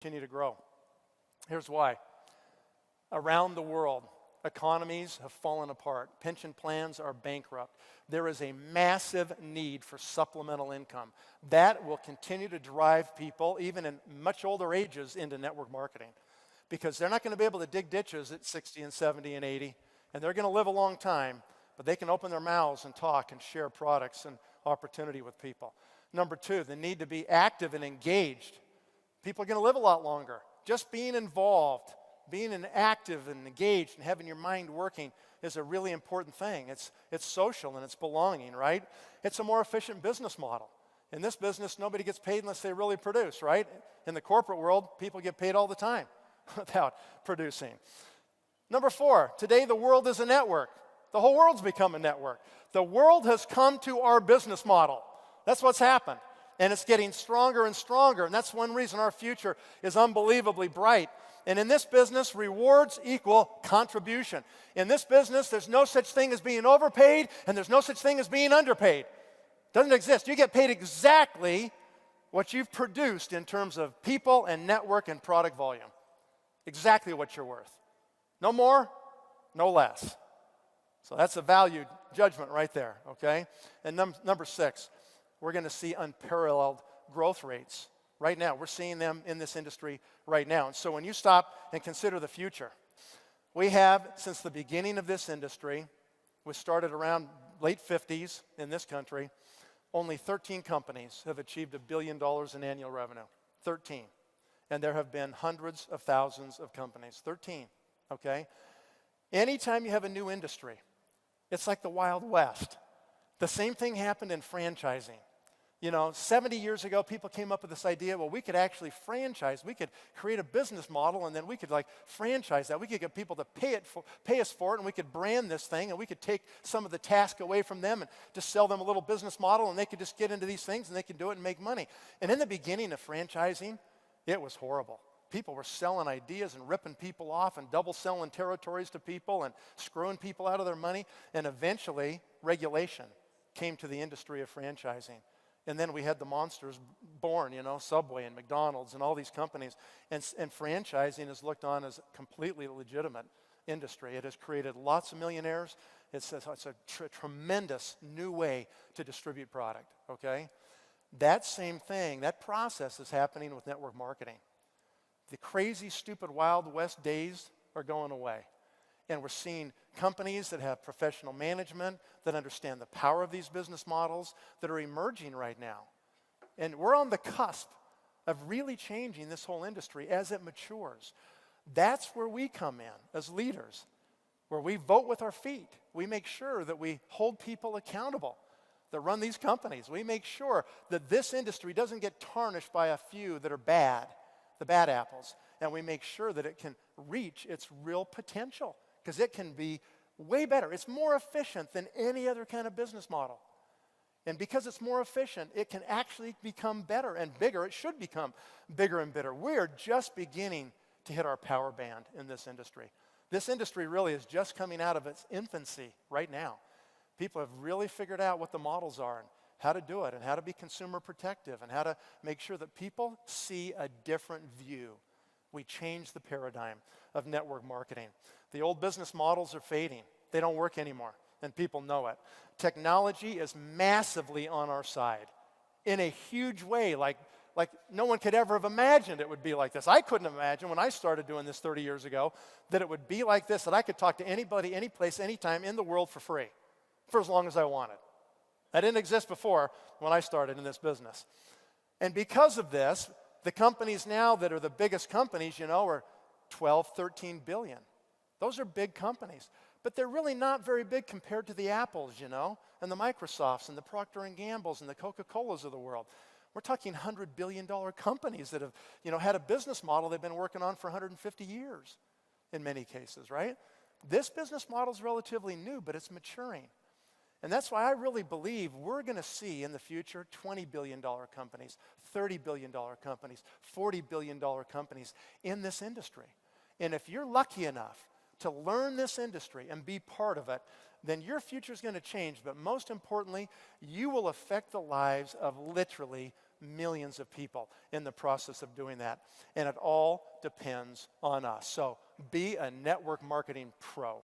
continue to grow. Here's why. Around the world, economies have fallen apart. Pension plans are bankrupt. There is a massive need for supplemental income. That will continue to drive people, even in much older ages, into network marketing. Because they're not going to be able to dig ditches at 60 and 70 and 80, and they're going to live a long time, but they can open their mouths and talk and share products and opportunity with people. Number two, the need to be active and engaged. People are going to live a lot longer. Just being involved, being active and engaged and having your mind working is a really important thing. It's social and it's belonging, right? It's a more efficient business model. In this business, nobody gets paid unless they really produce, right? In the corporate world, people get paid all the time without producing. Number four, today the world is a network. The whole world's become a network. The world has come to our business model. That's what's happened. And it's getting stronger and stronger. And that's one reason our future is unbelievably bright. And in this business, rewards equal contribution. In this business, there's no such thing as being overpaid, and there's no such thing as being underpaid. Doesn't exist. You get paid exactly what you've produced in terms of people and network and product volume. Exactly what you're worth. No more, no less. So that's a valued judgment right there, okay? And number six, we're going to see unparalleled growth rates. Right now, we're seeing them in this industry right now. And so when you stop and consider the future, we have, since the beginning of this industry, we started around late 50s in this country, only 13 companies have achieved $1 billion in annual revenue. 13. And there have been hundreds of thousands of companies. 13, okay? Anytime you have a new industry, it's like the Wild West. The same thing happened in franchising. 70 years ago, people came up with this idea, well, we could actually franchise. We could create a business model, and then we could franchise that. We could get people to pay us for it, and we could brand this thing, and we could take some of the task away from them and just sell them a little business model, and they could just get into these things, and they could do it and make money. And in the beginning of franchising, it was horrible. People were selling ideas and ripping people off and double selling territories to people and screwing people out of their money. And eventually, regulation came to the industry of franchising. And then we had the monsters born, Subway and McDonald's and all these companies. And franchising is looked on as a completely legitimate industry. It has created lots of millionaires. It's a tremendous new way to distribute product, okay? That same thing, that process is happening with network marketing. The crazy, stupid, Wild West days are going away. And we're seeing companies that have professional management, that understand the power of these business models, that are emerging right now. And we're on the cusp of really changing this whole industry as it matures. That's where we come in as leaders, where we vote with our feet. We make sure that we hold people accountable that run these companies. We make sure that this industry doesn't get tarnished by a few that are bad, the bad apples. And we make sure that it can reach its real potential, because it can be way better. It's more efficient than any other kind of business model. And because it's more efficient, it can actually become better and bigger. It should become bigger and better. We're just beginning to hit our power band in this industry. This industry really is just coming out of its infancy right now. People have really figured out what the models are and how to do it and how to be consumer protective and how to make sure that people see a different view. We changed the paradigm of network marketing. The old business models are fading. They don't work anymore, and people know it. Technology is massively on our side in a huge way, like no one could ever have imagined it would be like this. I couldn't imagine when I started doing this 30 years ago that it would be like this, that I could talk to anybody, any place, anytime in the world for free, for as long as I wanted. That didn't exist before when I started in this business. And because of this, the companies now that are the biggest companies, are 12, 13 billion. Those are big companies. But they're really not very big compared to the Apples, and the Microsofts and the Procter & Gamble's and the Coca-Colas of the world. We're talking $100 billion companies that have, had a business model they've been working on for 150 years in many cases, right? This business model is relatively new, but it's maturing. And that's why I really believe we're going to see in the future $20 billion companies, $30 billion companies, $40 billion companies in this industry. And if you're lucky enough to learn this industry and be part of it, then your future is going to change. But most importantly, you will affect the lives of literally millions of people in the process of doing that. And it all depends on us. So be a network marketing pro.